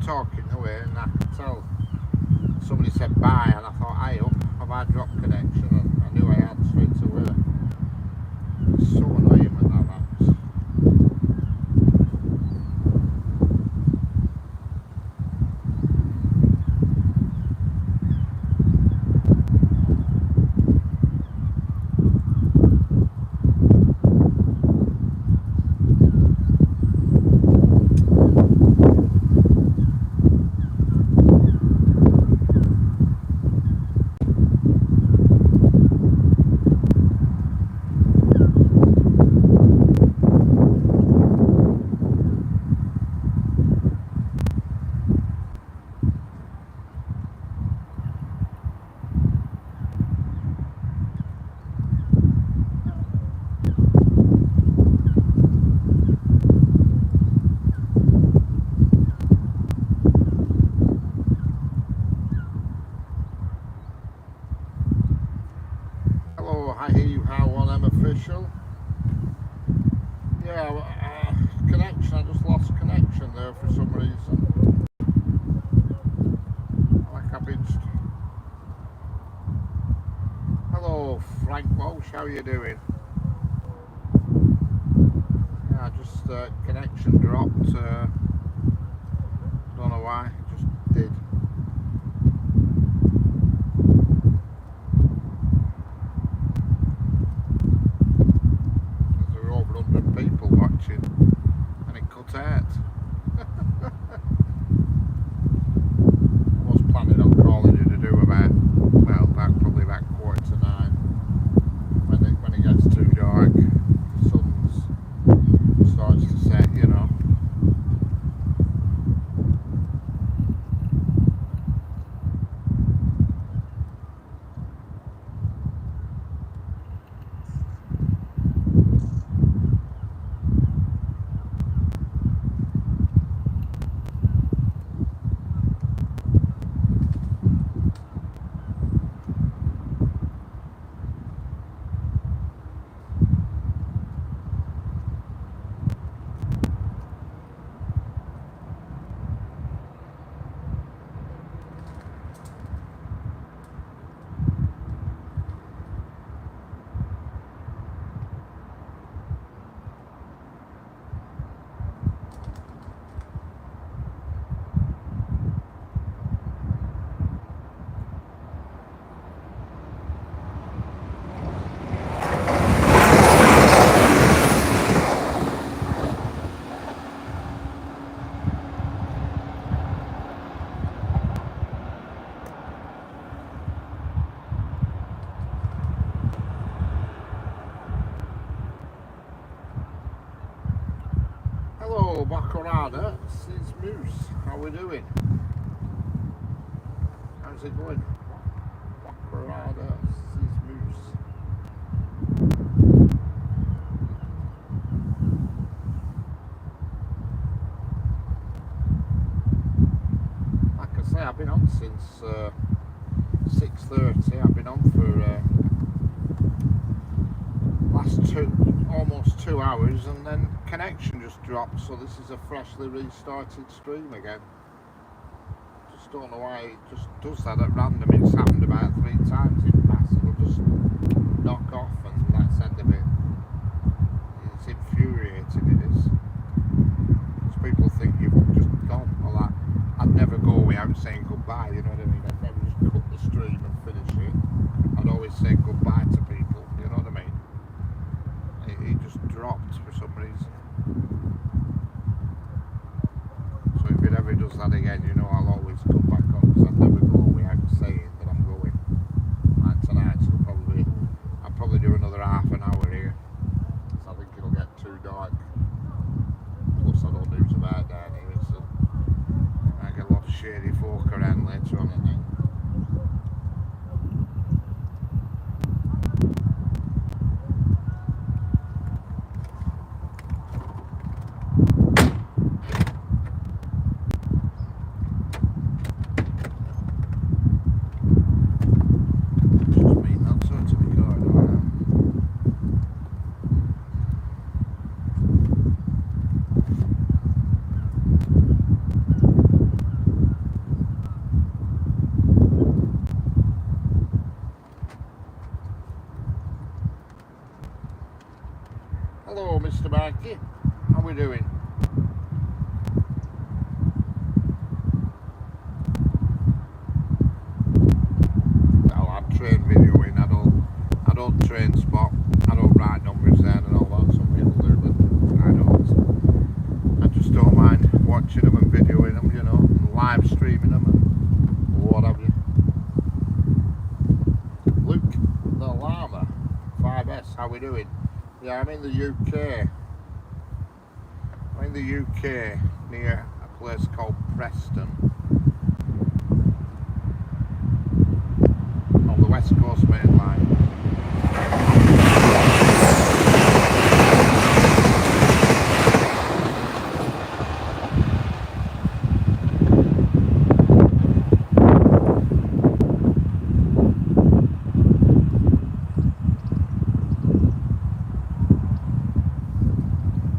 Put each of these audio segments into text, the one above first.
talking away, and I could tell somebody said bye, and I thought, "Hey up, have I dropped connection?" And I knew I had straight away. It's so annoying when that happens. Hello, I hear you how on M official. Yeah, connection. I just lost connection there for some reason. Like I've been. Hello, Frank Walsh. How are you doing? Yeah, just connection dropped. Don't know why. It just did. There were over 100 people watching, and it cut out. I was planning on calling you to do about probably about 8:45 when it gets too dark. The sun starts to set, you know. Hello, Bacarada. It's Moose. How we doing? How's it going? Bacarada. It's Moose. Like I say, I've been on since 6:30. I've been on for almost 2 hours, and then connection just dropped, so this is a freshly restarted stream again. Just don't know why it just does that at random. It's happened about 3 times in the past. It'll just knock off, and that's the end of it. It's infuriating, it is. Because people think you've just gone. Well, I'd never go without saying goodbye, you know what I mean? I'd never just cut the stream and finish it. I'd always say goodbye to people, you know what I mean? It just dropped for some reason. So if it ever does that again, you know I'll always come back on, because I'd never go without saying that I'm going. Like tonight, I'll probably do another half an hour here, because I think it'll get too dark. Plus I don't news about down here, so I get a lot of shady folk around later on at night. Mr. Marky. How we doing? Well, I'm train videoing. I don't train spot. I don't write numbers down and all that. Some people do, but I don't. I just don't mind watching them and videoing them, you know, and live streaming them and what have you. Luke, the Llama 5S. How we doing? Yeah, I'm in the UK. I'm in the UK near a place called Preston on the West Coast Main Line.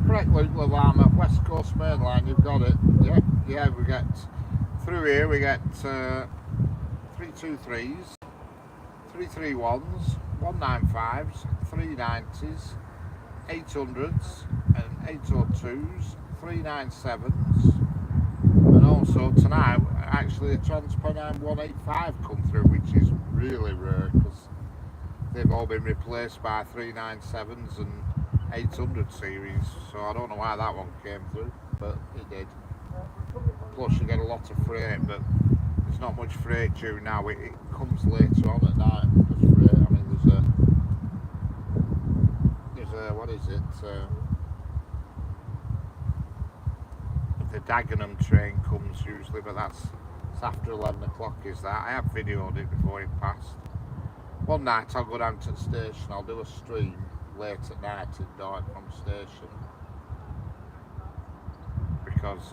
Correct, Luke Llama, West Coast Main Line, you've got it. Yeah, we get through here, we get 323s, 331s, 195s, 390s, 800s and 802s, 397s, and also tonight actually a TransPennine 185 come through, which is really rare because they've all been replaced by 397s and 800 series, so I don't know why that one came through, but it did. Plus you get a lot of freight, but there's not much freight due now. It comes later on at night. There's freight. I mean, there's a what is it? The Dagenham train comes usually, but that's it's after 11 o'clock. Is that? I have videoed it before it passed. One night I'll go down to the station. I'll do a stream late at night in dark from station because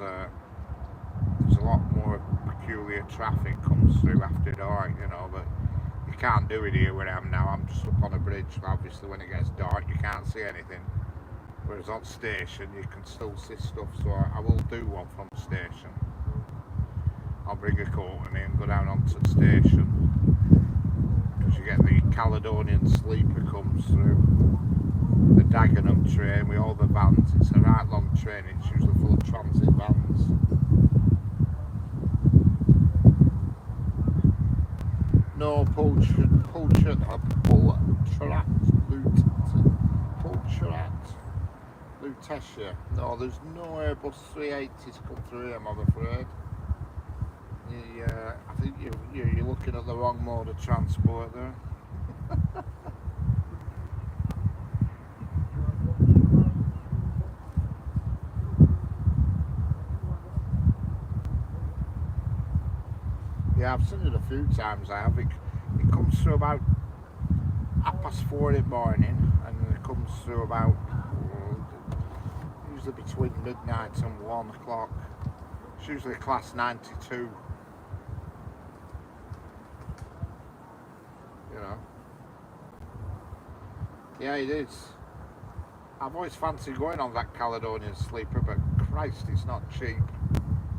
there's a lot more peculiar traffic comes through after dark, you know, but you can't do it here where I am now. I'm just up on a bridge, so obviously when it gets dark you can't see anything, whereas on station you can still see stuff, so I will do one from the station. I'll bring a coat with me and go down onto the station because you get the Caledonian Sleeper comes through, the Dagenham train with all the vans. It's a right long train, it's usually full of transit vans. No Pulcherat Lutetia. No, there's no Airbus 380s come through here, I'm afraid. I think you're looking at the wrong mode of transport there. Yeah, I've seen it a few times. I have. It comes through about 4:30 in the morning, and then it comes through about usually between midnight and 1 o'clock. It's usually class 92. You know. Yeah, it is. I've always fancied going on that Caledonian Sleeper, but Christ, it's not cheap.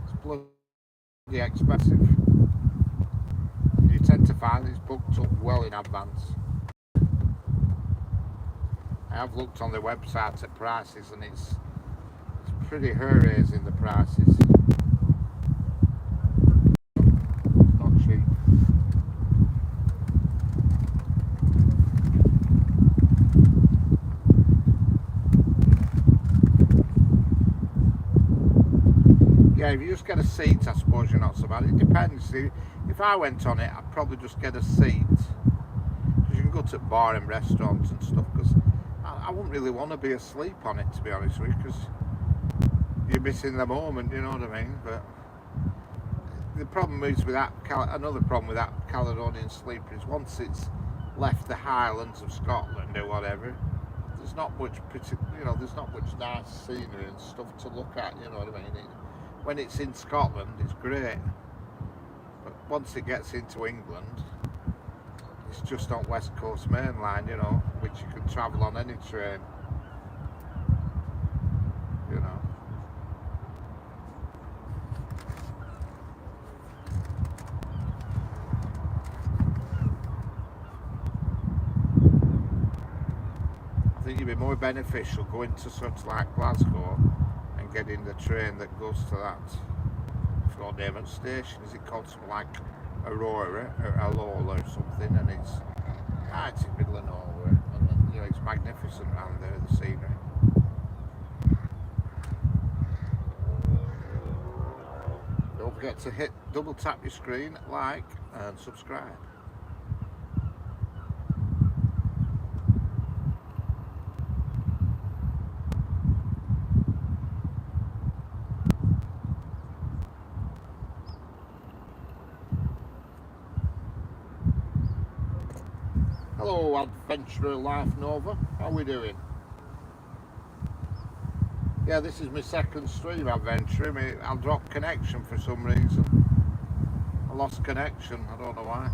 It's bloody expensive. You tend to find it's booked up well in advance. I have looked on the website at prices, and it's pretty in the prices. Not cheap. Yeah, if you just get a seat, I suppose you're not so bad. It depends. If I went on it, I'd probably just get a seat, because you can go to bar and restaurants and stuff, because I wouldn't really want to be asleep on it, to be honest with you, because you're missing the moment, you know what I mean? But the problem is with that, another problem with that Caledonian Sleeper is once it's left the Highlands of Scotland or whatever, there's not much there's not much nice scenery and stuff to look at, you know what I mean? When it's in Scotland, it's great, but once it gets into England, it's just on West Coast Main Line, you know, which you can travel on any train, you know. I think it'd be more beneficial going to such like Glasgow and getting the train that goes to that, I forgot the name of the station, is it called something like Aurora or Alola or something, and it's in the middle of nowhere, and you know, it's magnificent around there, the scenery. Don't forget to double tap your screen, like and subscribe. Hello Adventurer Life Nova, how are we doing? Yeah, this is my second stream, Adventurer. I'll drop connection for some reason. I lost connection, I don't know why.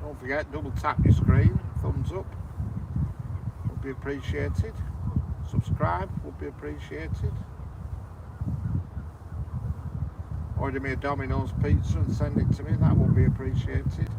Don't forget, double tap your screen, thumbs up, would be appreciated. Subscribe would be appreciated. Order me a Domino's pizza and send it to me, that would be appreciated.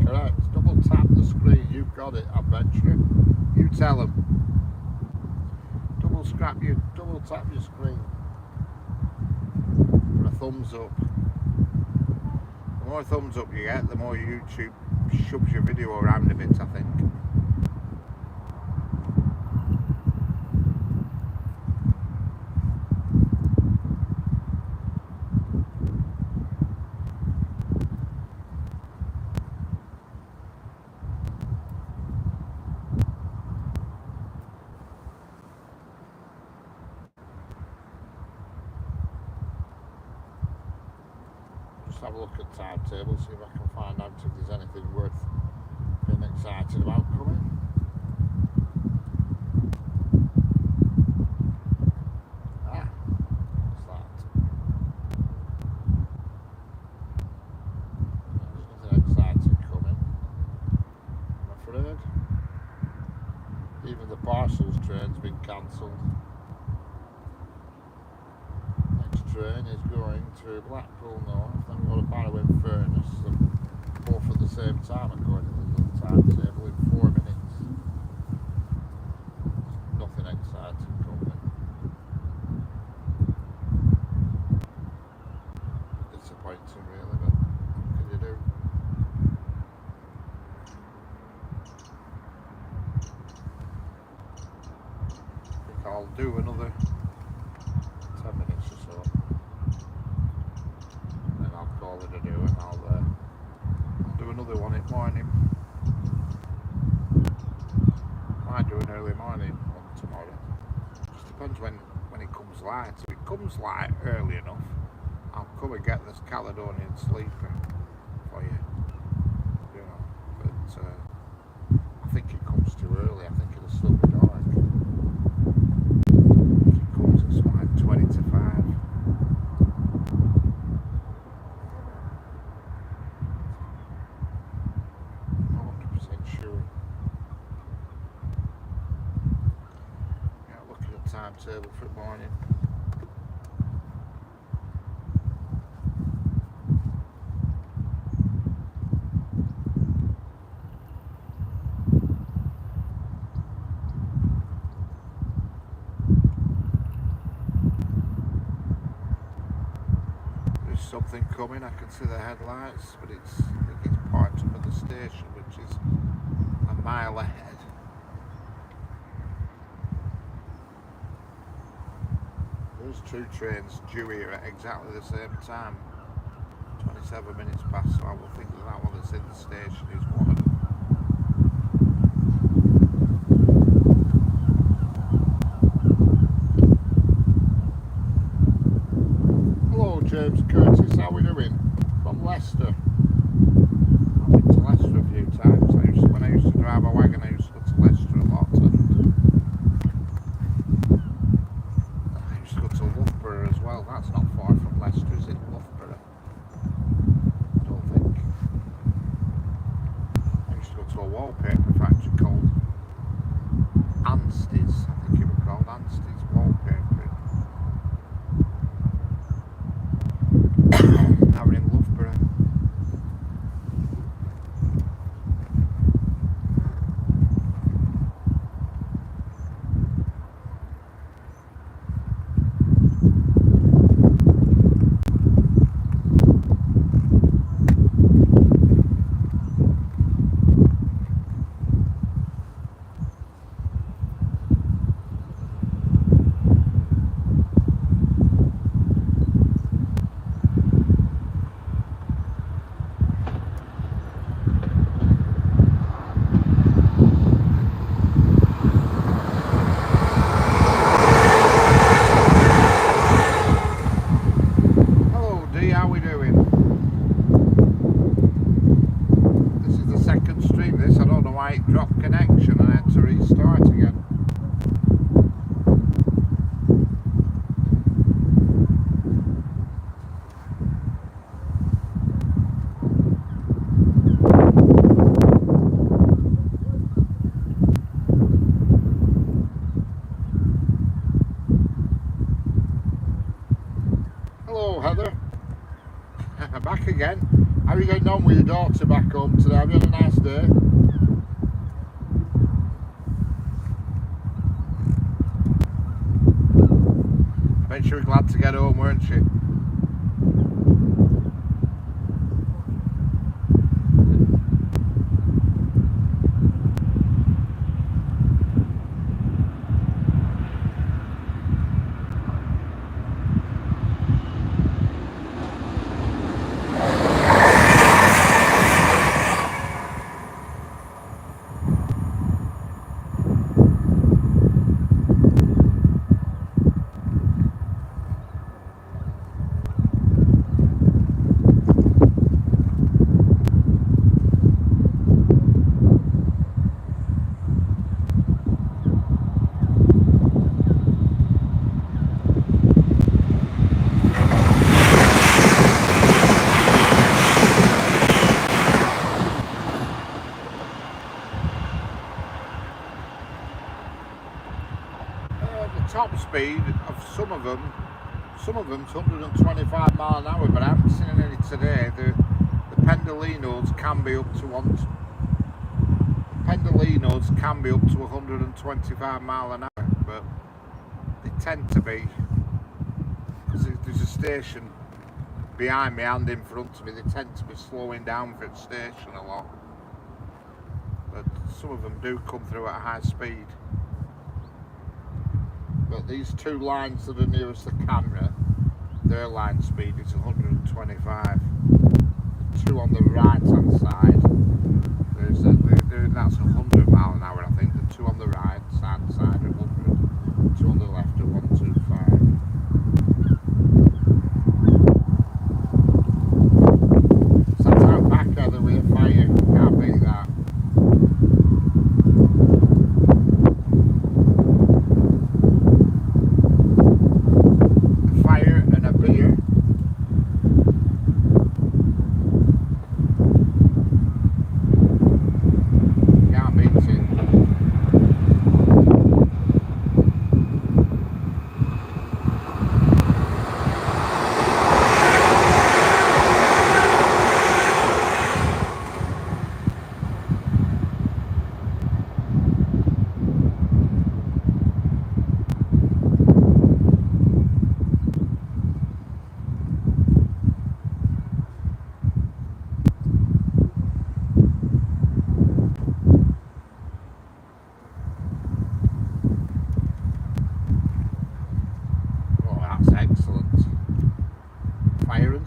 Correct, double tap the screen, you've got it, Adventurer. You tell them. Double tap your screen for a thumbs up. The more thumbs up you get, the more YouTube shoves your video around a bit, I think. Just have a look at timetable, see if I can find out if there's anything worth being excited about coming. Ah, what's that? There's nothing exciting coming, I'm afraid. Even the parcels train's been cancelled. Train is going to Blackpool North, then we've got a Barrow Furnace, and both at the same time according to the little timetable in 4 minutes. Nothing exciting coming. Disappointing really, but what can you do? I think I'll do another 10 minutes or so. Call it a do, and I'll do another one in the morning. Might do an early morning one tomorrow. Just depends when it comes light. If it comes light early enough, I'll come and get this Caledonian Sleeper for you. You know, but I think it comes too early. I think it'll still be dark. It comes at something like 20 to 5. Timetable for the morning. There's something coming, I can see the headlights, but I think it's parked up at the station, which is a mile ahead. There's 2 trains due here at exactly the same time, 27 minutes past, so I will think that one that's in the station is one of them. Hello James Curtis, how are we doing? From Leicester. back again. How are you getting on with your daughter back home today? Have you had a nice day? I bet she was glad to get home, weren't she? Top speed of some of them's 125 mile an hour, but I haven't seen any today. The Pendolinos can be up to 125 mile an hour, but they tend to be, because there's a station behind me and in front of me, they tend to be slowing down for the station a lot, but some of them do come through at high speed. But these two lines that are nearest the camera, their line speed is 125. Two on the right hand side, that's 100 mile an hour I think. The two on the right hand side are 100, two on the left are 125. So that's out back there that we're fighting, can't beat that.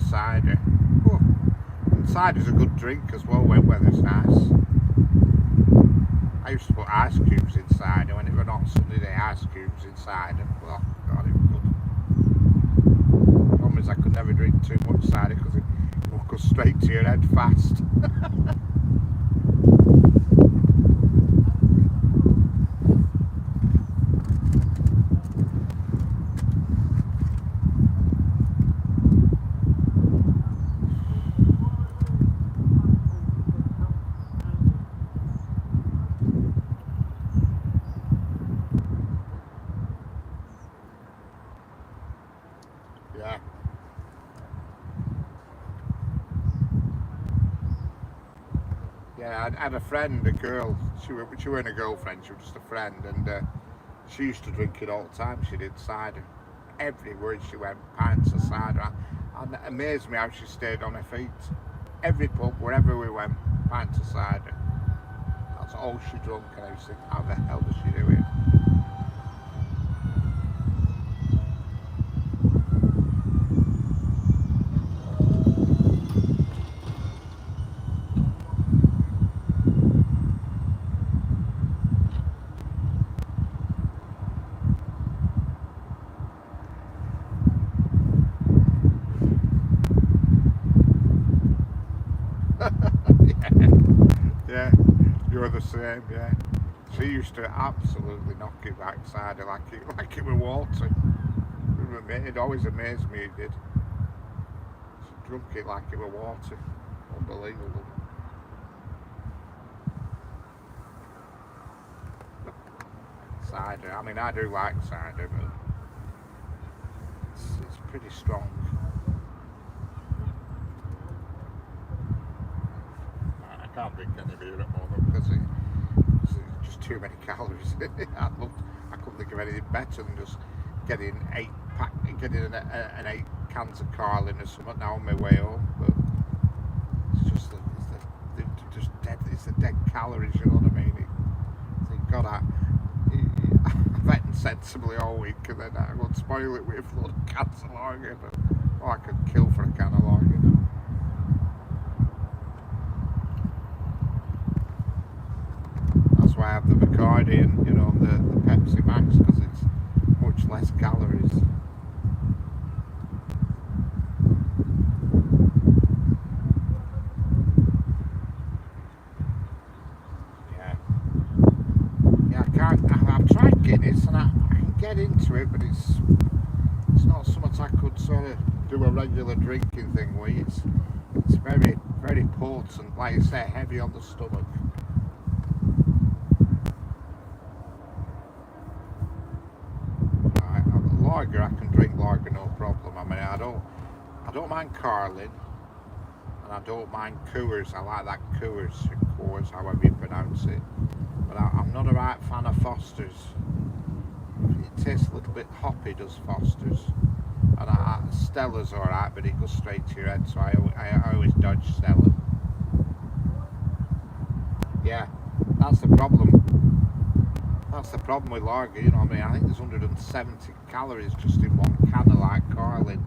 Cider. Oh, and cider's a good drink as well when weather's nice. I used to put ice cubes in cider when it was not sunny day. Ice cubes in cider. Oh God, it was good. The problem is I could never drink too much cider because it would go straight to your head fast. Yeah. Yeah, I had a friend, a girl, she weren't a girlfriend, she was just a friend, and she used to drink it all the time. She did cider. Everywhere she went, pints of cider. And it amazed me how she stayed on her feet. Every pub, wherever we went, pints of cider. That's all she drank, and I used to think, how the hell does she do it? Yeah, you're the same, yeah. She used to absolutely knock it backside like it were water. It always amazed me it did. She drunk it like it were water. Unbelievable. Cider, I mean I do like cider, but it's pretty strong. can't drink any beer at the moment because it's just too many calories in it. I couldn't think of anything better than just getting an 8 cans of Carling or something now on my way home. But it's just dead. It's the dead calories. You know what I mean? Thank God I've eaten sensibly all week, and then I would spoil it with a load of cans of lager. But I could kill for a can of lager. That's why I have the Bacardi and the Pepsi Max, because it's much less calories. I've tried Guinness and I can get into it, but it's not so much I could sort of do a regular drinking thing with. It's very, very potent, like you say, heavy on the stomach. Lager, I can drink lager no problem. I mean, I don't mind Carling, and I don't mind Coors. I like that Coors, however you pronounce it. But I'm not a right fan of Foster's. It tastes a little bit hoppy, does Foster's. And Stella's alright, but it goes straight to your head, so I always dodge Stella. Yeah, that's the problem. That's the problem with lager, you know what I mean? I think there's 170 calories just in one can of like Carling.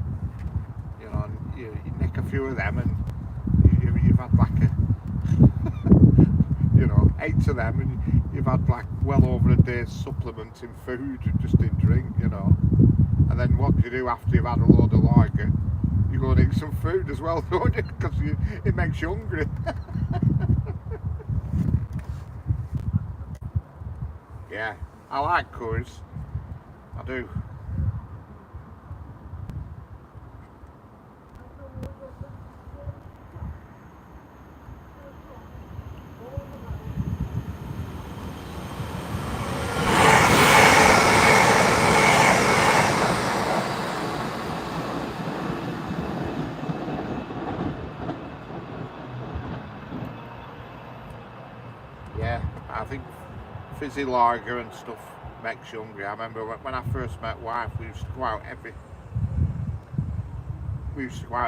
You know, and you nick a few of them and you've had like 8 of them, and you've had like well over a day's supplement in food, just in drink, And then what do you do after you've had a load of lager? You go and eat some food as well, don't you? Because it makes you hungry. Yeah, I like Coors. I do. Yeah, I think fizzy lager and stuff makes you hungry. I remember when I first met wife, we used to go out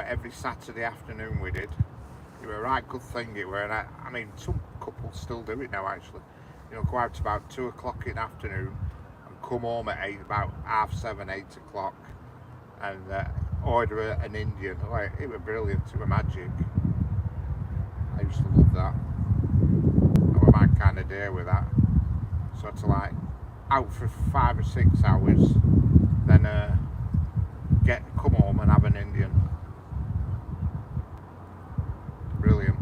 every Saturday afternoon. We did. It was a right good thing it were, and I mean some couples still do it now actually. Go out about 2 o'clock in the afternoon and come home at about 7:30, 8 o'clock, and order an Indian. Oh, it was brilliant. It was magic. I used to love that. That was my kind of day with that. So to like out for 5 or 6 hours, then come home and have an Indian. Brilliant.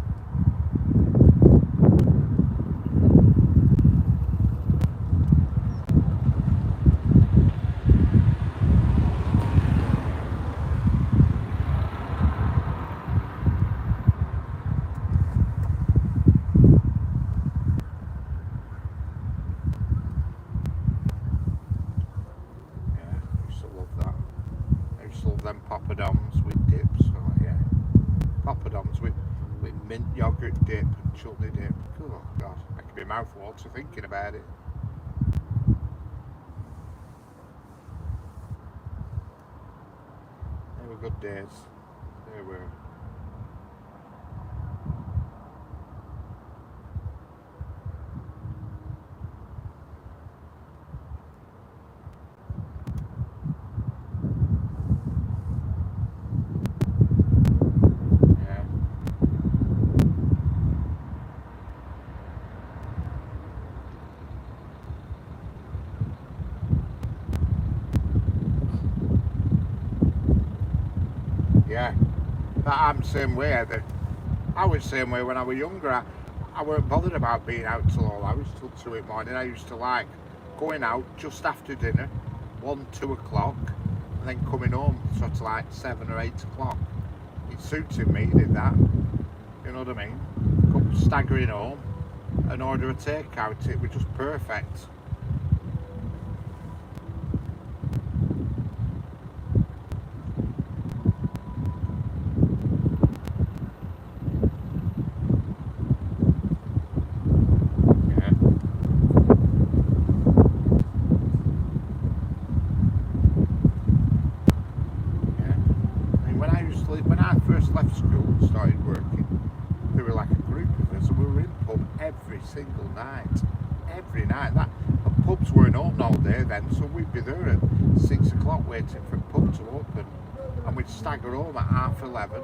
Them poppadoms with dips. Oh yeah, poppadoms with mint yogurt dip and chutney dip. Oh God, I can be mouth water thinking about it. They were good days. They were. Yeah, but I'm the same way. I was the same way when I was younger. I weren't bothered about being out till all hours, till 2 in the morning. I used to like going out just after dinner, 1, 2 o'clock, and then coming home sort of like 7 or 8 o'clock. It suited me, did that. You know what I mean? Come staggering home and order a takeout. It was just perfect. first left school and started working, there were like a group of us, and we were in pub every single night. Every night. And pubs weren't open all day then, so we'd be there at 6 o'clock waiting for the pub to open, and we'd stagger home at 11:30.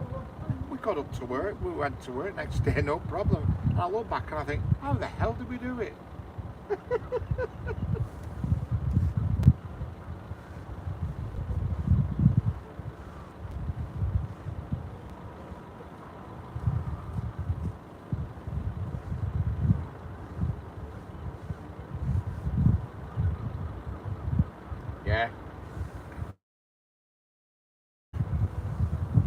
We got up to work, we went to work next day, no problem. And I look back and I think, how the hell did we do it? Yeah.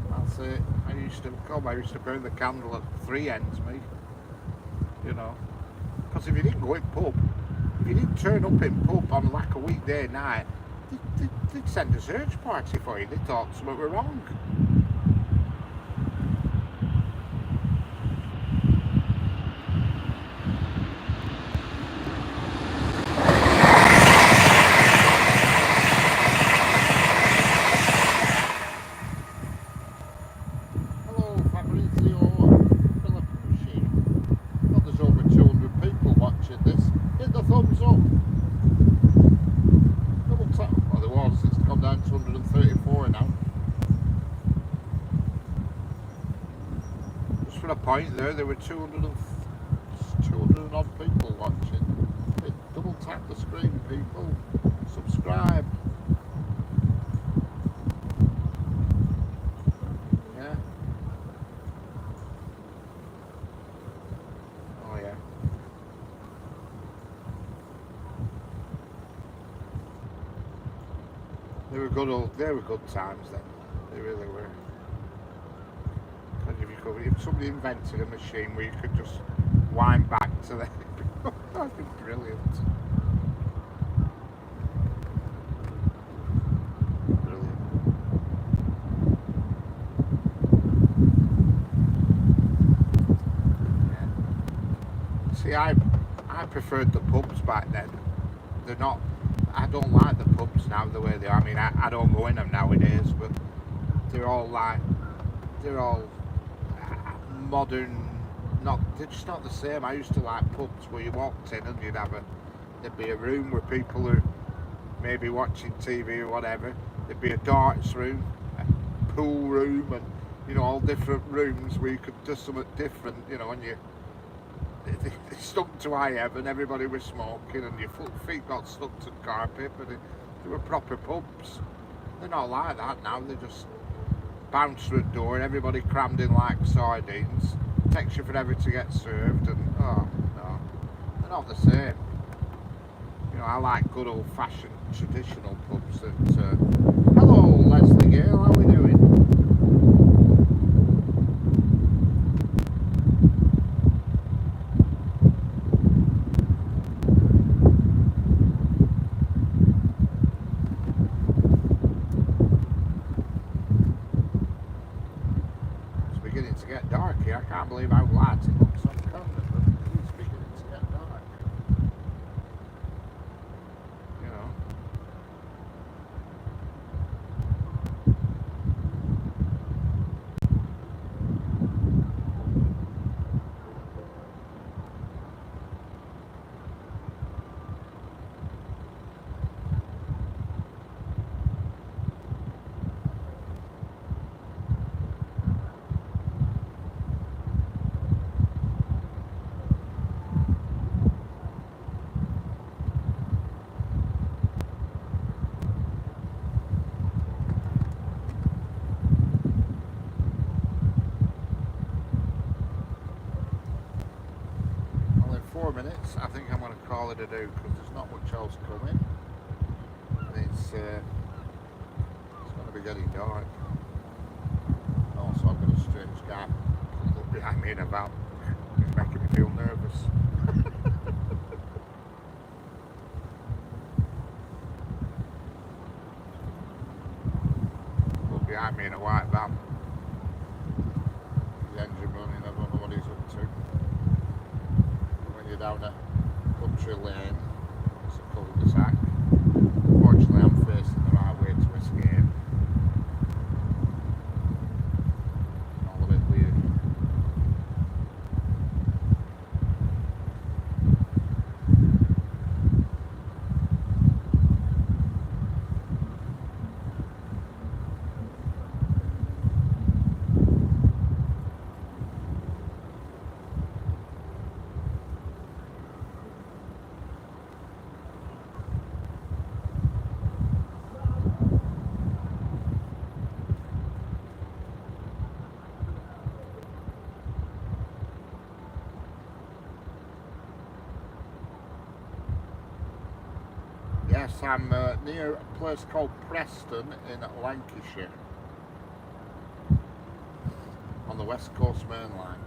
That's it. I used to burn the candle at three ends, me. You know. Because if you didn't go in pub, if you didn't turn up in pub on like a weekday night, they'd send a search party for you. They thought something were wrong. Hit the thumbs up. Double tap. Well, there was. It's gone down to 134 now. Just for a point there were 200 and odd people watching. Double tap the screen, people. Subscribe. Yeah. Oh yeah. They were good times then. They really were. If somebody invented a machine where you could just wind back to them, that'd be brilliant. Brilliant. Yeah. See, I preferred the pubs back then. They're not. I don't like the pubs now the way they are. I mean, I don't go in them nowadays, but they're all modern. They're just not the same. I used to like pubs where you walked in and there'd be a room where people are maybe watching TV or whatever. There'd be a darts room, a pool room, and all different rooms where you could do something different. And they stuck to high heaven, everybody was smoking, and your feet got stuck to the carpet, but they were proper pubs. They're not like that now. They just bounce through the door, everybody crammed in like sardines, takes you forever to get served, and oh no, they're not the same. I like good old-fashioned traditional pubs that hello Leslie Gale, how we doing? To get dark here. I can't believe how light it looks on camera, but it's beginning to get dark. Well, in 4 minutes, I think I'm going to call it a do because there's not much else coming, and it's going to be getting dark. Also, I've got a strange guy pulled up behind me in a van. It's making me feel nervous. Pulled behind me in a white van. The engine running, I don't know what he's up to. But when you're down a country lane, it's a cul-de-sac. Fortunately, I'm facing the right way to escape. Yes, I'm near a place called Preston in Lancashire, on the West Coast Main Line.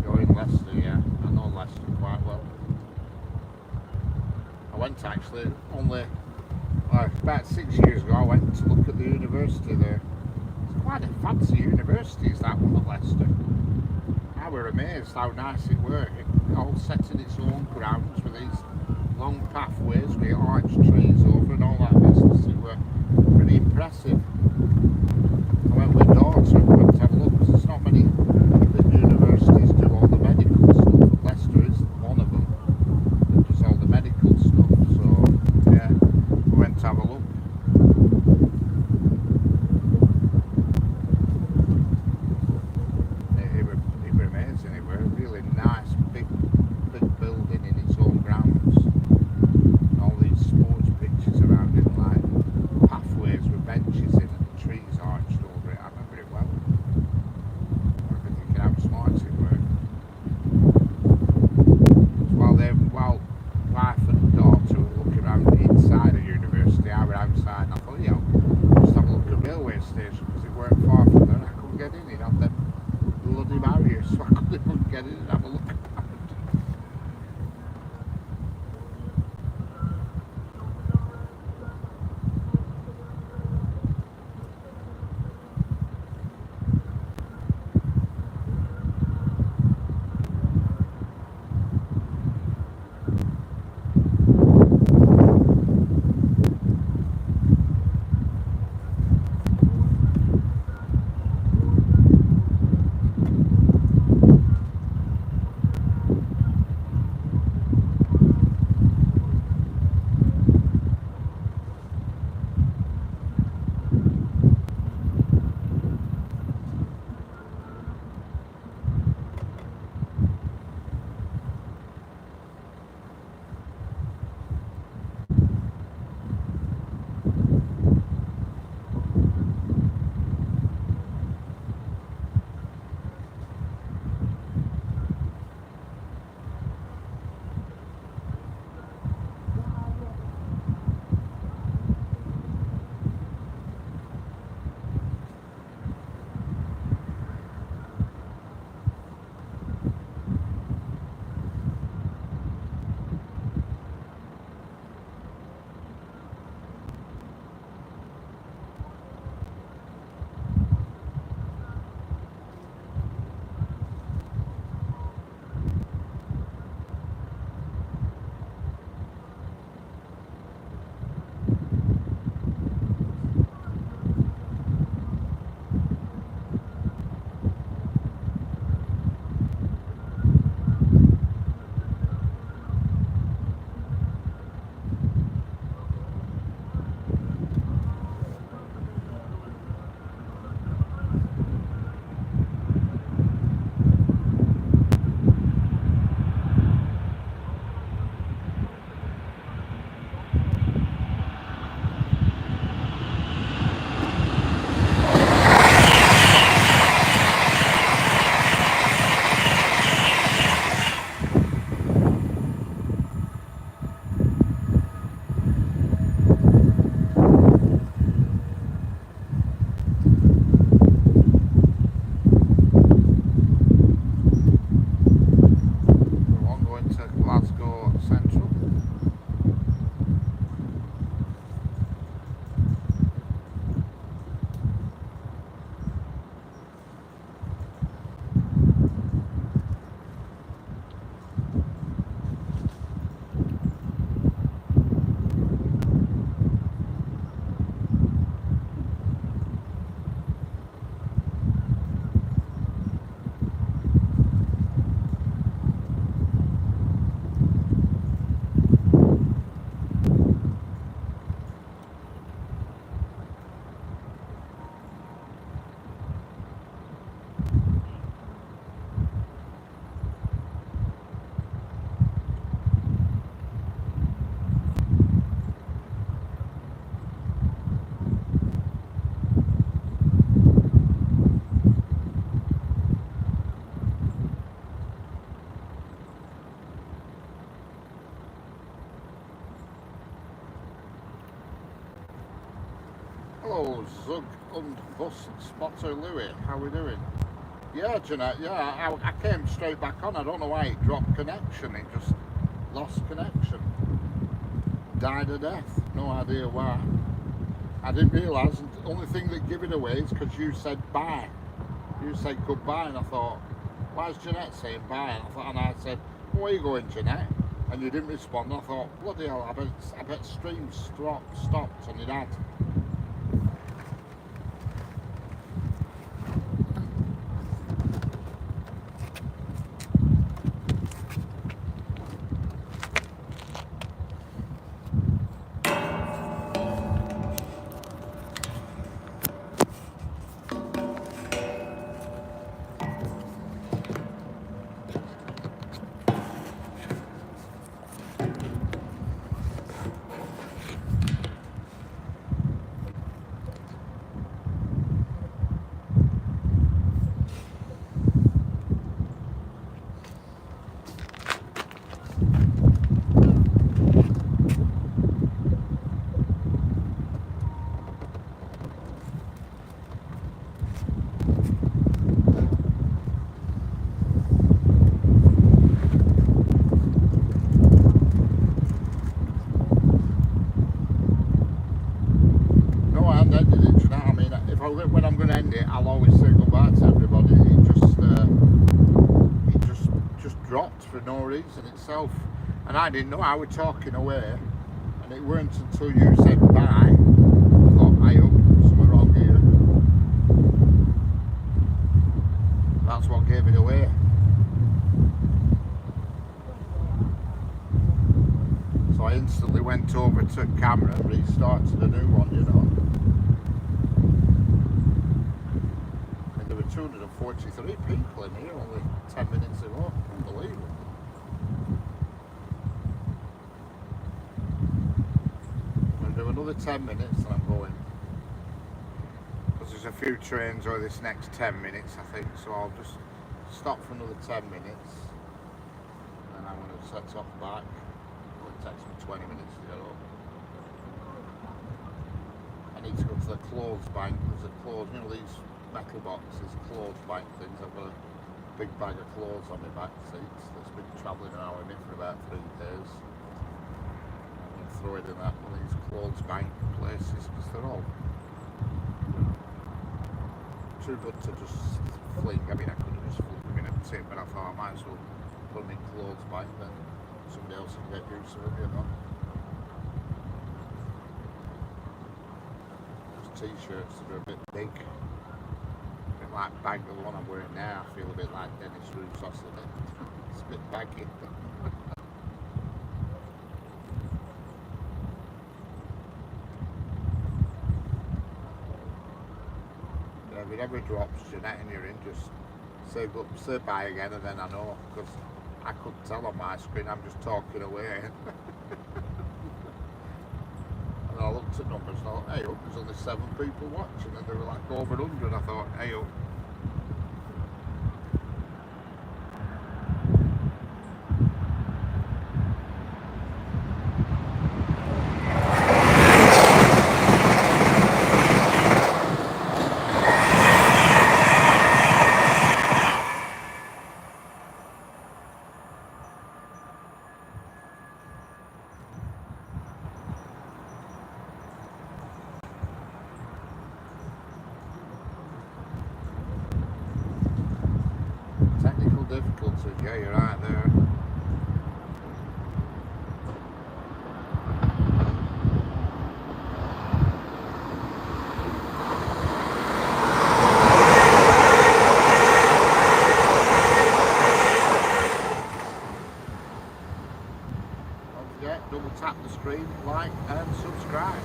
You're in Leicester, yeah. I know Leicester quite well. I went actually only about 6 years ago. I went to look at the university there. It's quite a fancy university, is that one at Leicester. I were amazed how nice it were. It all set in its own grounds with these long pathways with arch trees over and all that business. It were pretty impressive. I went with daughter and went to have a look because there's not many big universities do all the medical stuff. Leicester is one of them that does all the medical stuff. So yeah, we went to have a look. It were amazing. It were a really nice big building in its own grounds. And all these sports pitches around it, like pathways with benches in and trees arched over it. I remember it well. I remember thinking how smart it were. While wife and daughter were looking around inside the university, I were outside and I thought, yeah, I'll just have a look at the railway station because it weren't far from there and I couldn't get in. It had them bloody barriers, so I couldn't even get in and have a look around. Hello, Zug und Bus Spotter Louis. How we doing? Yeah, Jeanette, yeah, I came straight back on. I don't know why it dropped connection. It just lost connection. Died of death. No idea why. I didn't realise. The only thing that gave it away is because you said bye. You said goodbye, and I thought, why is Jeanette saying bye? And I said, where are you going, Jeanette? And you didn't respond. I thought, bloody hell, I bet stream stopped, and it had. When I'm going to end it, I'll always say goodbye to everybody. It just dropped for no reason itself, and I didn't know. I was talking away, and it weren't until you said bye. I thought, I hope something wrong here. That's what gave it away. So I instantly went over to camera and restarted a new one, you know. 243 people in here only 10 minutes ago. Unbelievable. I'm going to do another 10 minutes and I'm going. Because there's a few trains over this next 10 minutes, I think. So I'll just stop for another 10 minutes. And I'm going to set off back. It takes me 20 minutes to get home. I need to go to the clothes bank. There's a clothes, you know, these metal boxes, clothes bank things. I've got a big bag of clothes on my back seats that's been travelling around with me for about 3 days. I'm going to throw it in that one of these clothes bank places because they're all too good to just fling. I mean, I could have just flung them in a tip, but I thought I might as well put them in clothes bank, then somebody else can get use of them, you know. Just t-shirts that are a bit big. Like bag, the one I'm wearing now, I feel a bit like Dennis Roussos in it. It's a bit baggy. Yeah, if it ever drops, Jeanette, and you're in, just say bye again, and then I know, because I couldn't tell on my screen, I'm just talking away. And I looked at numbers and I thought, hey up, there's only 7 people watching, and they were like over 100. I thought, hey up. Technical difficulty, yeah, you're right there. Don't forget, double tap the screen, like and subscribe.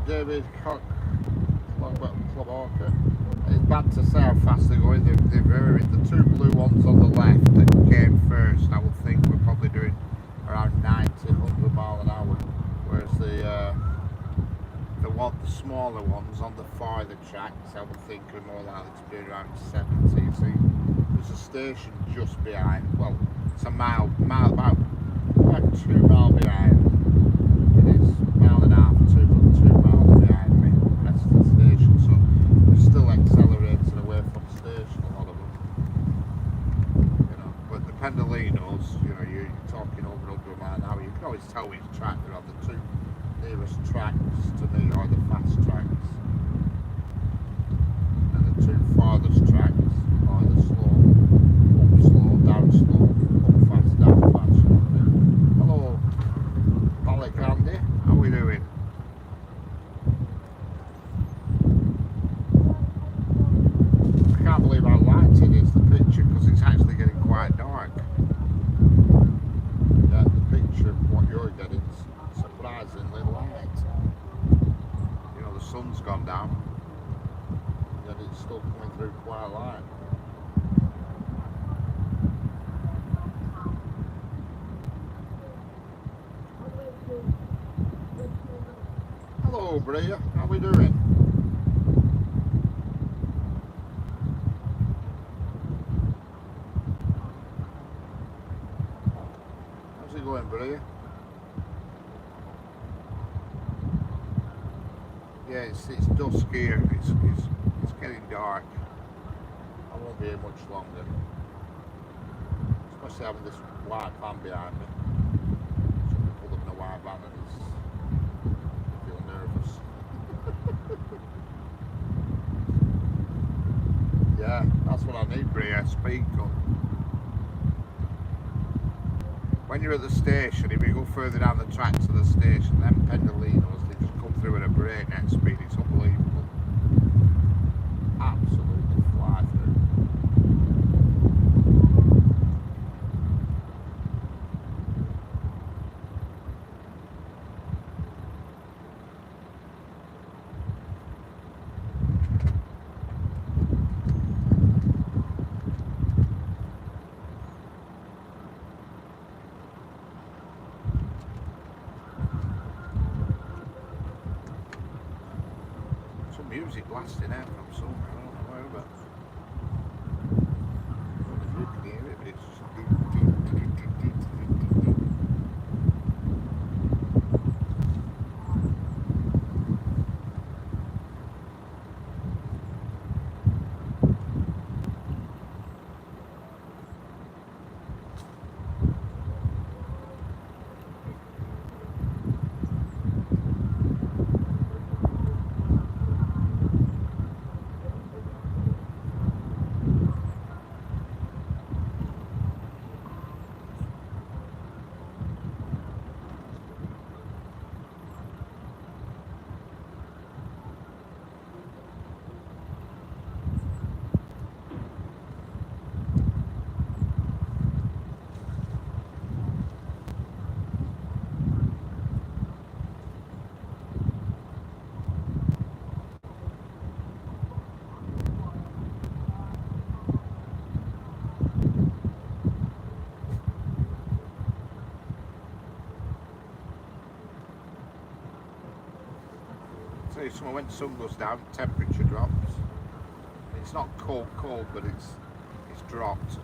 David Cock, Club Orca. It's bad to say how fast they're going. They're very, the 2 blue ones on the left that came first, I would smaller ones on the farther tracks, I would think are more likely to be around 70. See, there's a station just behind. Well, it's a mile about 2 miles behind. It is mile and a half, 2 miles behind me. The rest of the station, so they're still accelerating away from the station. A lot of them, you know. But the Pendolinos, you know, you're talking over 100 miles an hour. You can always tell which track they're on. The two nearest tracks to me are the fast tracks, and the two farthest tracks are the slow, up slow, down slow, up fast, down fast. Hello, Alec Andy, how are we doing? I can't believe how light it is, the picture, because it's actually getting quite dark. Yeah, the picture of what you're getting is surprisingly light. You know, the sun's gone down, yet it's still coming through quite light. Hello, Bria, how we doing? How's it going, Bria? Yeah, it's dusk here. It's getting dark. I won't be here much longer. Especially having this white van behind me. Some people live in a white van and I feel nervous. Yeah, that's what I need, Bria. Speak up. When you're at the station, if you go further down the track to the station, then Pendolinos, they just come through at a breakneck speed. It's unbelievable. Absolutely fly through. Some music blasting out from somewhere, I don't know where, but I don't know if you can hear it, but it's just tell you something, when the sun goes down, temperature drops. It's not cold, but it's dropped.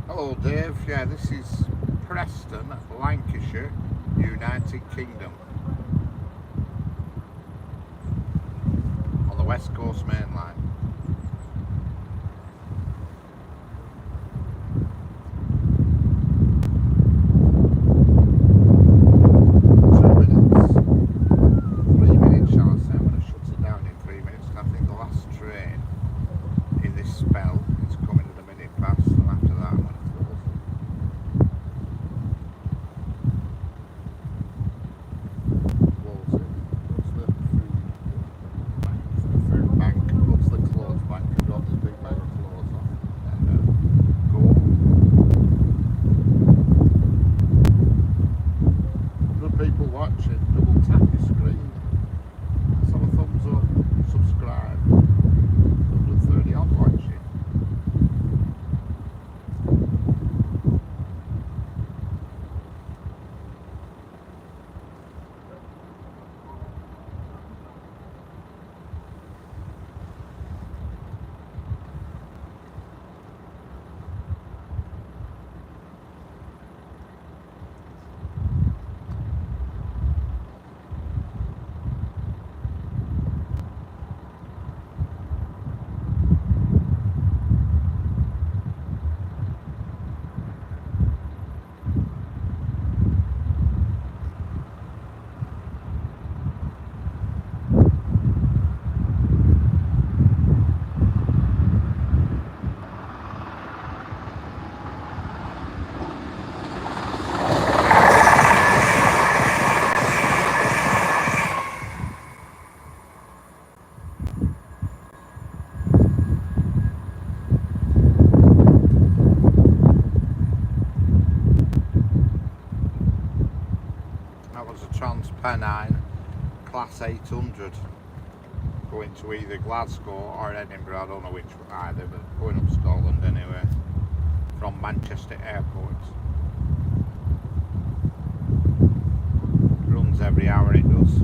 Hello Dave, yeah, this is Preston, Lancashire, United Kingdom, on the West Coast Main Line. Pennine Class 800 going to either Glasgow or Edinburgh, I don't know which either, but going up Scotland anyway, from Manchester Airport. It runs every hour, it does.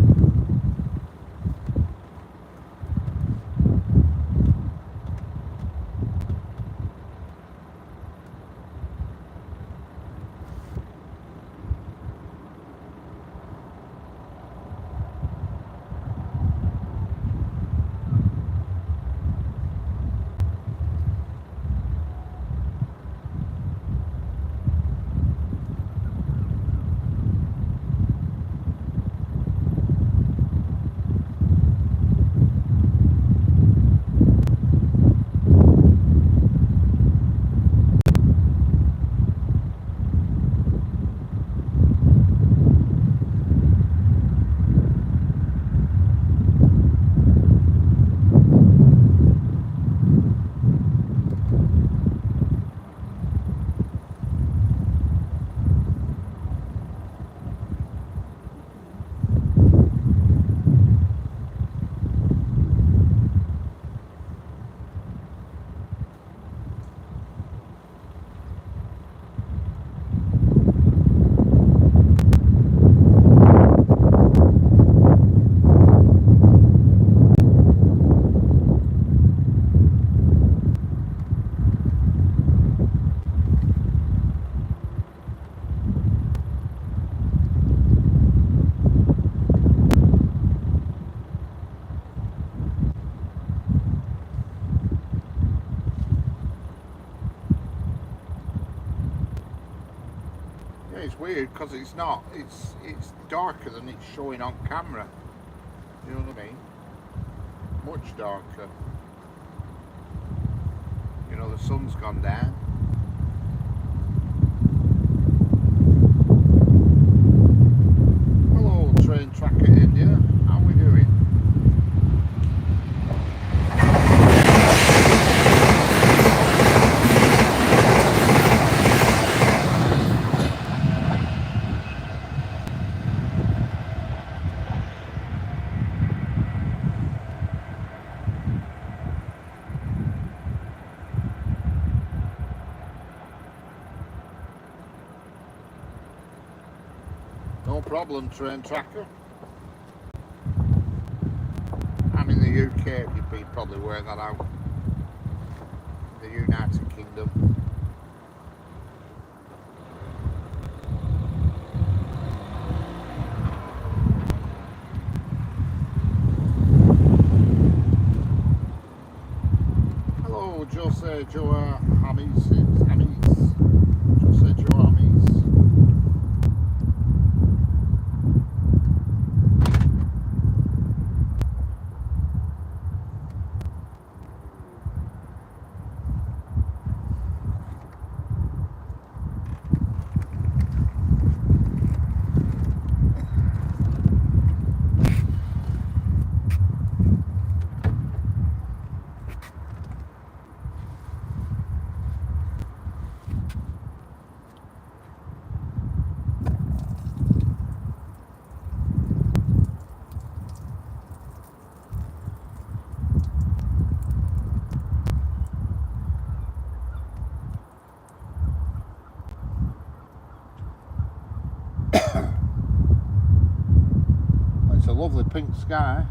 It's weird because it's not. It's darker than it's showing on camera. You know what I mean? Much darker. You know, the sun's gone down. Hello, train tracker India. How we doing? No problem, train tracker. I'm in the UK, you probably work that out. The United Kingdom. Hello, Jose Joa Hamis. Jose Joa Hamis. It's a lovely pink sky.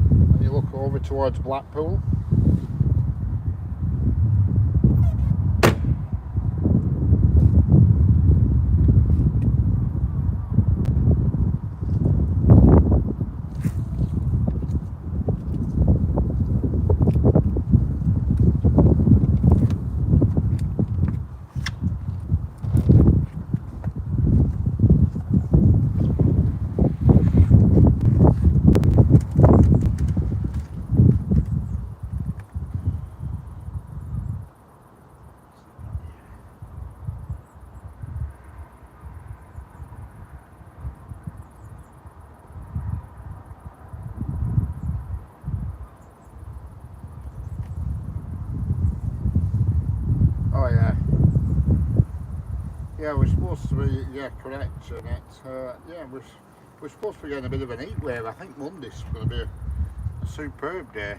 And you look over towards Blackpool. Yeah, we're supposed to be, yeah, correct, and yeah, we're supposed to be getting a bit of an heat wave. I think Monday's going to be a superb day.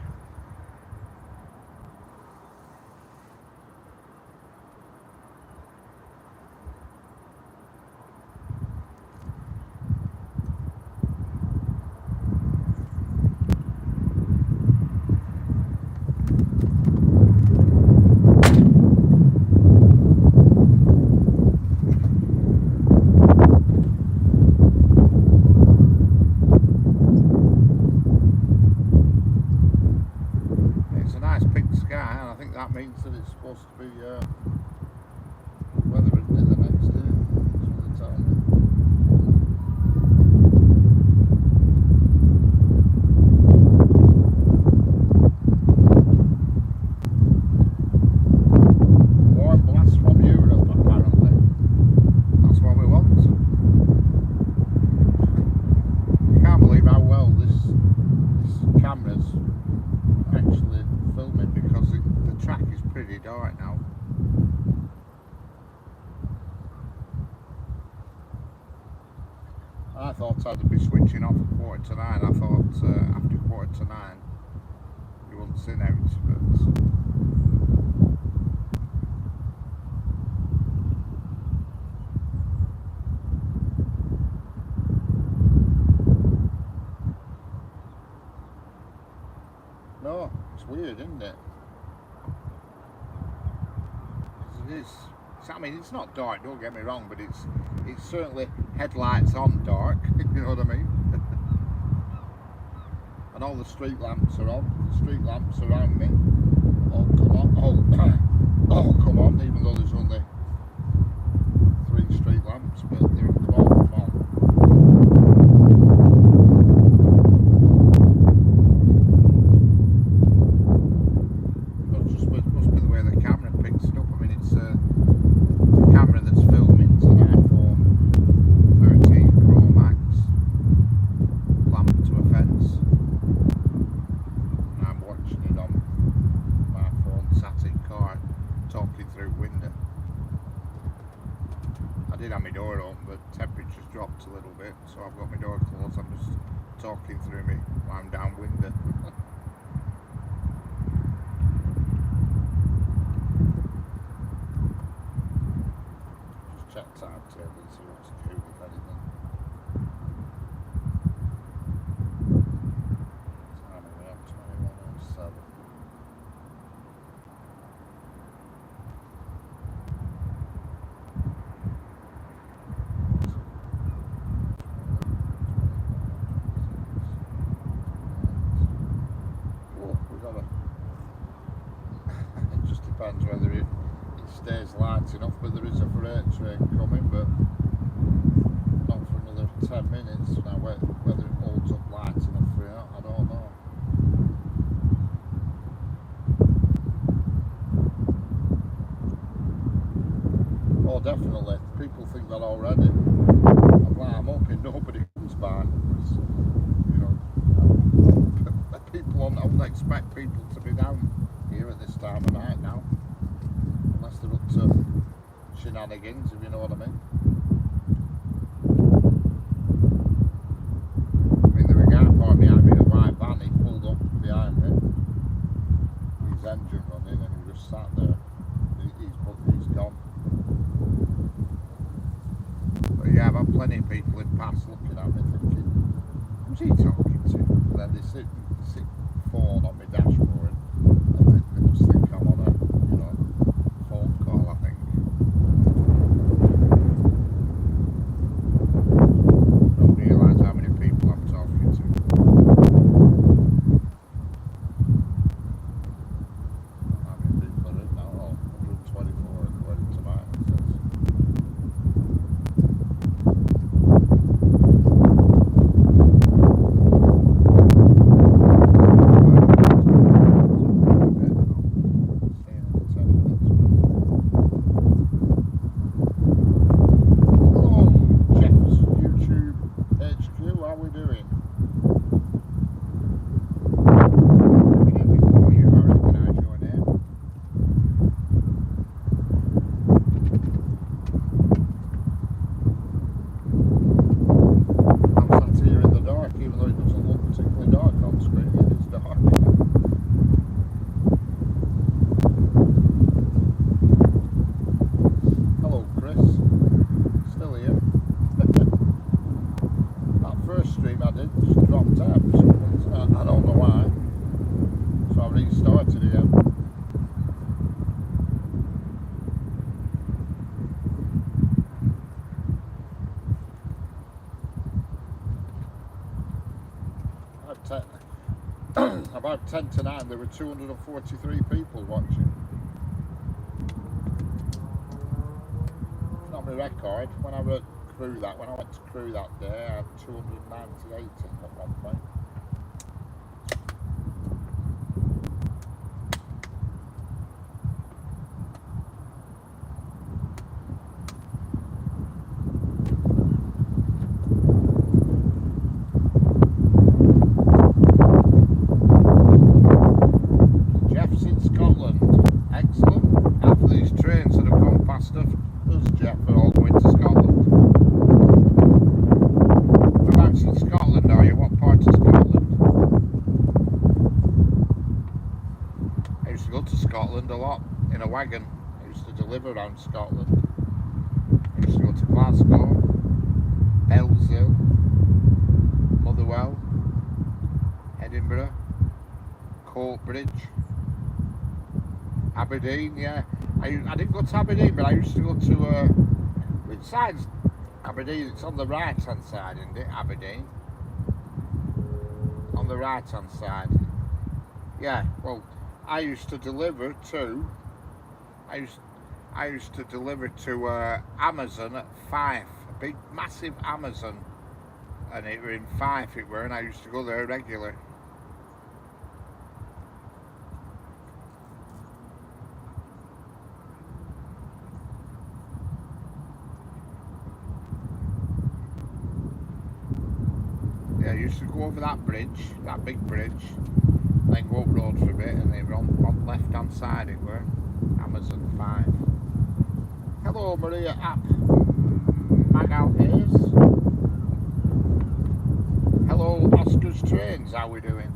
It's a nice pink sky, and I think that means that it's supposed to be weather, isn't it, the next day? That's what they're telling me. Warm blast from Europe, apparently. That's what we want. I can't believe how well this camera's actually filming, because the track is pretty dark now. I thought I'd be switching off at 8:45. I thought after 8:45 you wouldn't sit out, but no, it's weird, isn't it? 'Cause it is. I mean, it's not dark, don't get me wrong, but it's certainly headlights on dark. You know what I mean? And all the street lamps are on. The street lamps around me. Oh come on! Oh come on! Even though there's only 3 street lamps, but they're come on. Must be the way the camera picks it up. I mean, it's the camera that's filming. It's an iPhone 13 Pro Max, clamped to a fence, and I'm watching it on my phone, sat in car, talking through window. I did have my door open, but temperature's dropped a little bit, so I've got my door closed. I'm just talking through me while I'm down window. Check timetable and see what's due, if anything. Time around 21:07. Oh, we got a. It just depends whether it stays light enough, but there is a freight train coming, but not for another 10 minutes. Now whether it holds up light enough for it, I don't know. Oh, definitely. People think that already. I'm hoping nobody comes by. You know, I wouldn't expect people to be down here at this time of night now. Unless they're up to shenanigans, if you know what I mean. I mean, there was a guy parked behind me in a white van. He pulled up behind me with his engine running, and he just sat there. He's gone. But yeah, I've had plenty of people in past looking at me thinking, who's he talking to? And then they sit phone on my dashboard, and they just think I'm on a, you know, phone call, I think. Don't realise how many people I'm talking to. How many people are in now? Oh, 124 according to mine, it says. just dropped out for some reason. I don't know why. So I restarted again. About 10 to 9, there were 243 people watching. It's not my record. When I went to crew that day, I had 298 at one point. Scotland a lot in a wagon. I used to deliver around Scotland. I used to go to Glasgow, Bellshill, Motherwell, Edinburgh, Coatbridge, Aberdeen. Yeah, I didn't go to Aberdeen, but I used to go to which side's Aberdeen? It's on the right hand side, isn't it? Aberdeen on the right hand side. Yeah, well, I used to deliver to Amazon at Fife, a big massive Amazon, and it were in Fife it were, and I used to go there regular. Yeah, I used to go over that bridge, that big bridge, then go up road for a bit, and they were on left hand side it were, Amazon 5. Hello Maria App Magal Hayes. Hello Oscar's Trains, how we doing?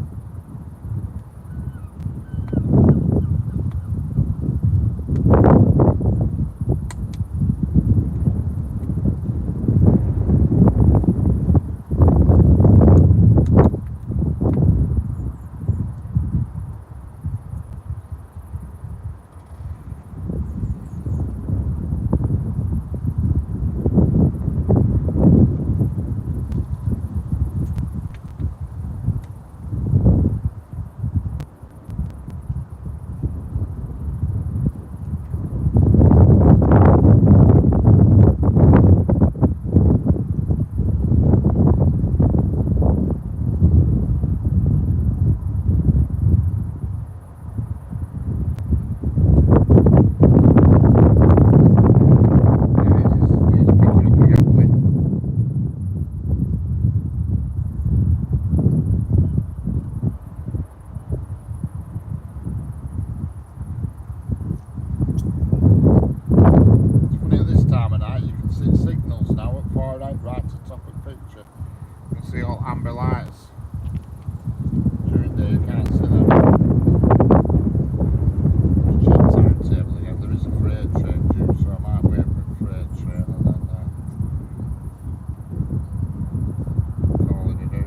See all amber lights. During the day you can't see them. Check timetable again. There is a freight train due, so I might wait for a freight train and then call it a do.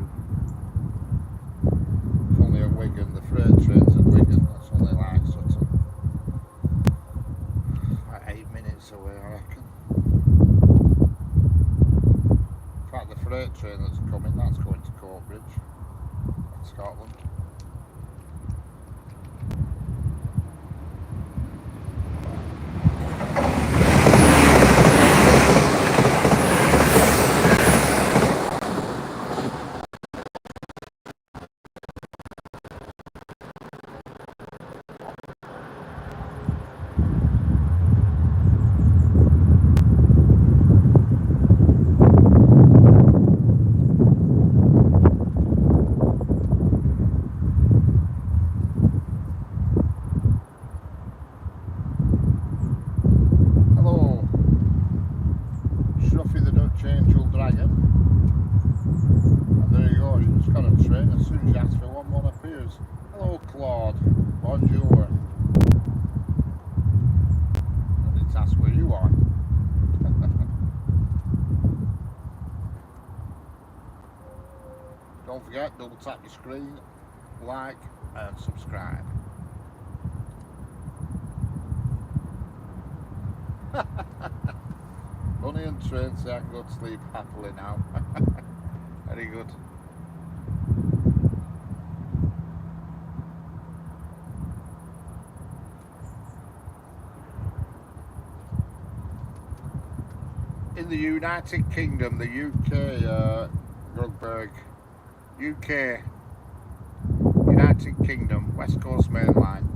It's only at Wigan. The freight train's at Wigan. That's only like sort of like 8 minutes away, I reckon. In fact, the freight train that's coming, that's going to Coatbridge, Scotland. Hello Claude, bonjour. I didn't ask where you are. Don't forget, double tap your screen, like and subscribe. Bunny and train say I can go to sleep happily now. Very good. In the United Kingdom, the UK, Grugberg, UK, United Kingdom, West Coast Main Line.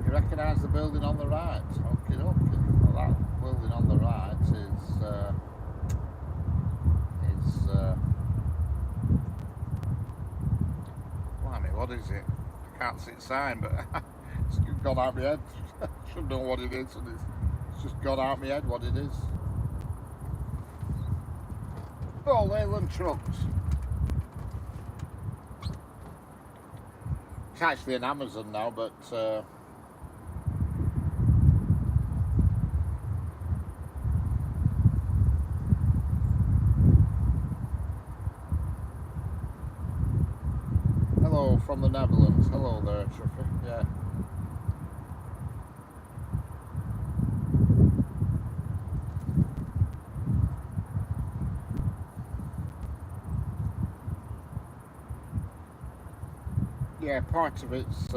Recognise the building on the right. Okay, okay. Well, that building on the right blimey, what is it? I can't see the sign, but it's gone out my head. Should know what it is, and it's just gone out my head what it is. Oh, Leyland trucks. It's actually an Amazon now, but hello from the Netherlands. Hello there, Truffy. Yeah. Yeah, part of it's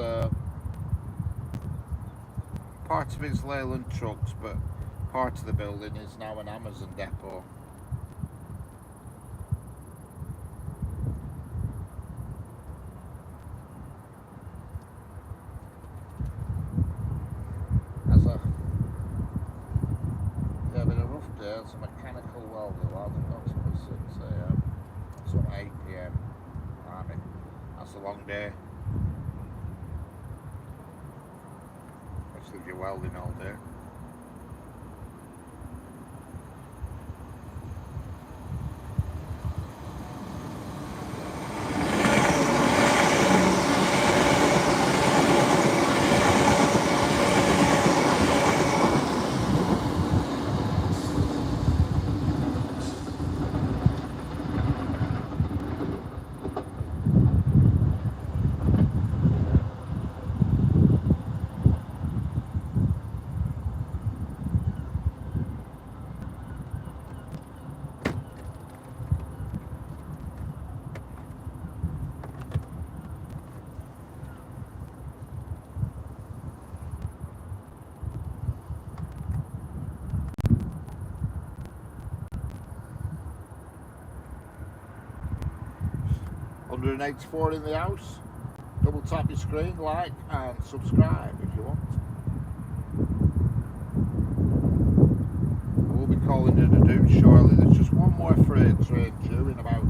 Leyland trucks, but part of the building is now an Amazon depot. Yeah, been a rough day. It's a mechanical welder lad. Not till 6 AM. So 8 PM. I mean, that's a long day. Especially if you're welding all day. Under an 84 in the house. Double tap your screen, like and subscribe if you want. We'll be calling it a do shortly. There's just one more freight train due in about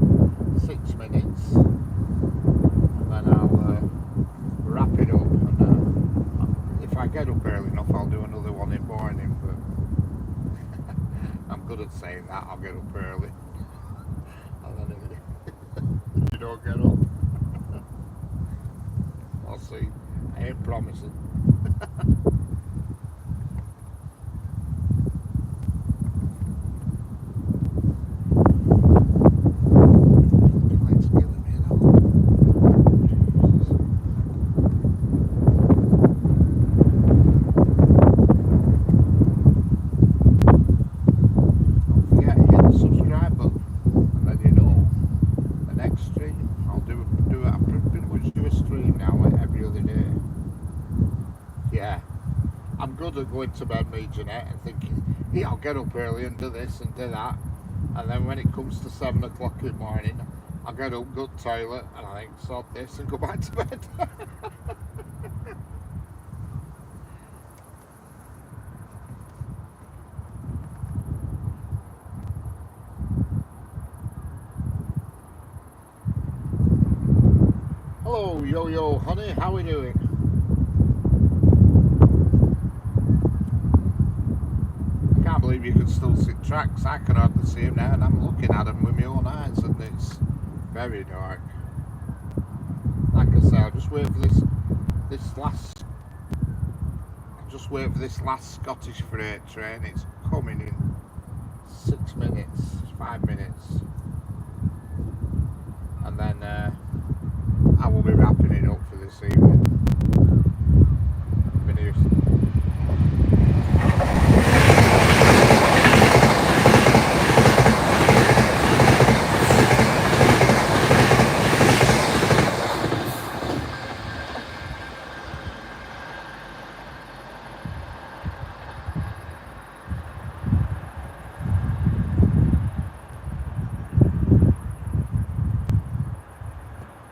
6 minutes, and then I'll wrap it up. And if I get up early enough, I'll do another one in the morning. But I'm good at saying that. I'll get up early, and then if you don't get up, I'll see. I ain't promising. Yeah. at going to bed, me, Jeanette, and thinking, yeah, I'll get up early and do this and do that. And then when it comes to 7 o'clock in the morning, I'll get up, go to the toilet, and I think, sod this and go back to bed. Hello, yo honey, how are we doing? I can't believe you can still see tracks. I can hardly see them now, and I'm looking at them with my own eyes, and it's very dark. Like I say, I'll just wait for this last Scottish freight train. It's coming in 6 minutes, 5 minutes, and then I will be wrapping it up for this evening.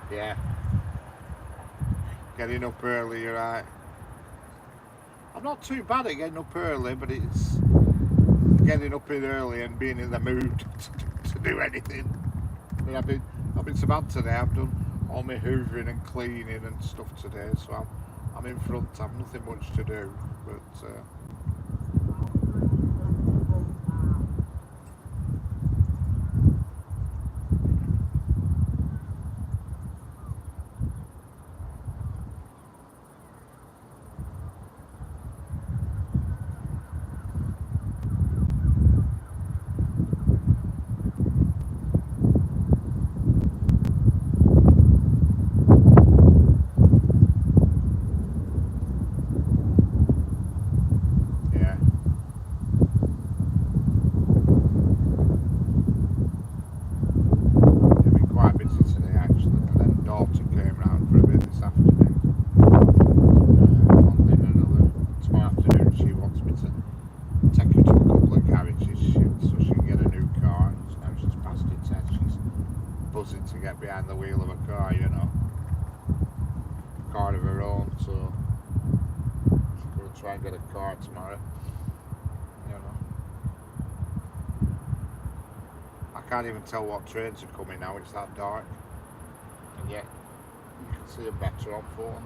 Yeah, getting up early, you're right. I'm not too bad at getting up early, but it's getting up in early and being in the mood to do anything. I mean, I've been so bad today. I've done all my hoovering and cleaning and stuff today, so I'm in front. I've nothing much to do, but to get behind the wheel of a car, you know, car of her own, so she's going to try and get a car tomorrow, you know. I can't even tell what trains are coming now, it's that dark, and yet you can see them better on phone.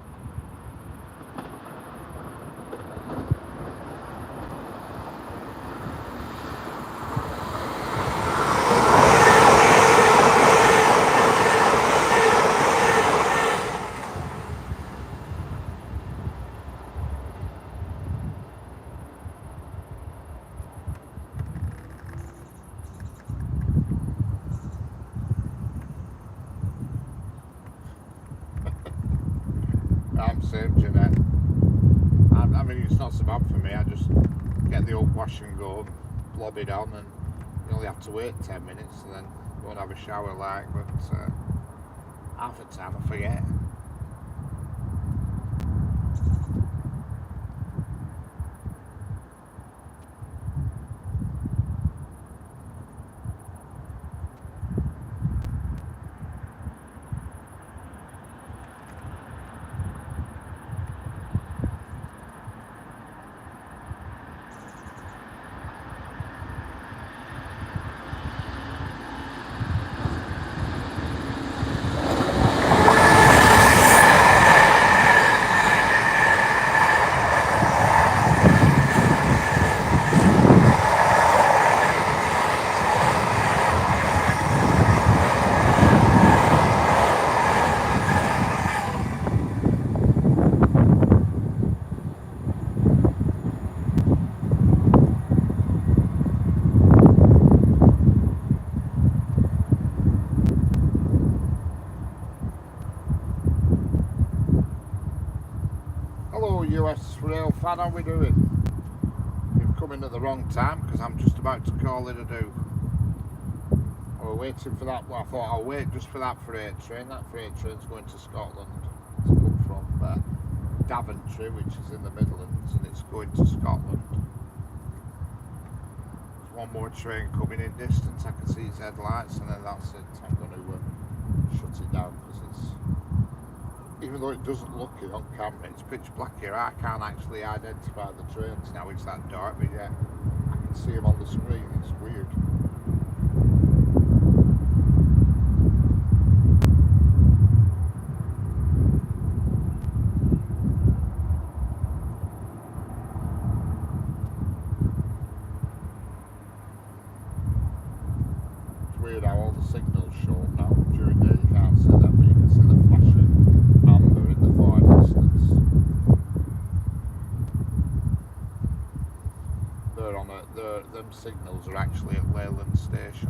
I'm same, Jeanette. I mean, it's not so bad for me. I just get the old wash and go, blob it on, and you only have to wait 10 minutes and then go and have a shower, like, but half the time I forget. Hello US Rail fan, how we doing? You've come in at the wrong time because I'm just about to call it a do. We're waiting for that. Well, I thought I'll wait just for that freight train. That freight train's going to Scotland to come from Daventry, which is in the Midlands, and it's going to Scotland. There's one more train coming in distance. I can see its headlights, and then that's it. I'm going to shut it down because it's, even though it doesn't look it on camera, it's pitch black here. I can't actually identify the trains now. It's that dark, but yeah, I can see them on the screen. It's weird. Weird how all the signals show up now. During the day you can't see that, but you can see the flashing amber in the far distance. They're on them signals are actually at Leyland Station.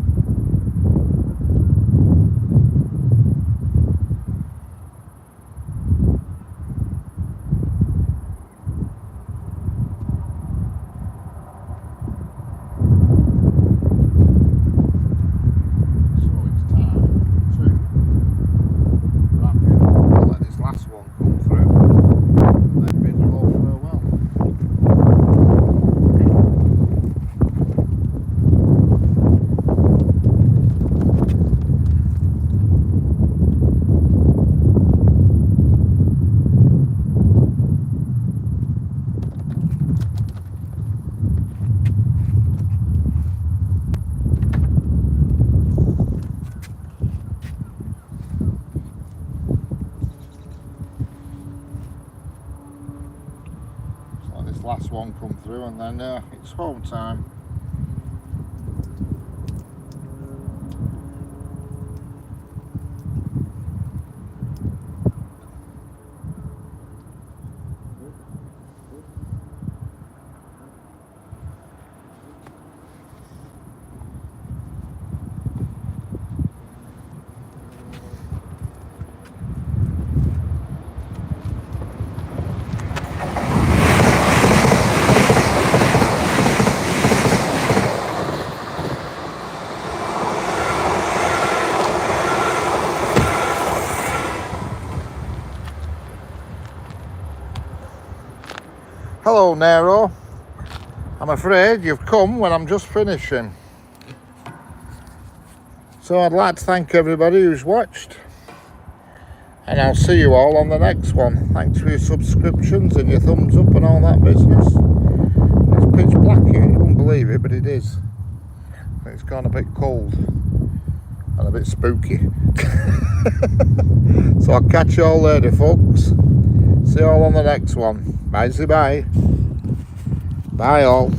This last one come through, and then it's home time. Hello Nero, I'm afraid you've come when I'm just finishing. So I'd like to thank everybody who's watched, and I'll see you all on the next one. Thanks for your subscriptions and your thumbs up and all that business. It's pitch black here, you wouldn't believe it, but it is. It's gone a bit cold and a bit spooky. So I'll catch you all later, folks. See you all on the next one. Bye. Bye all.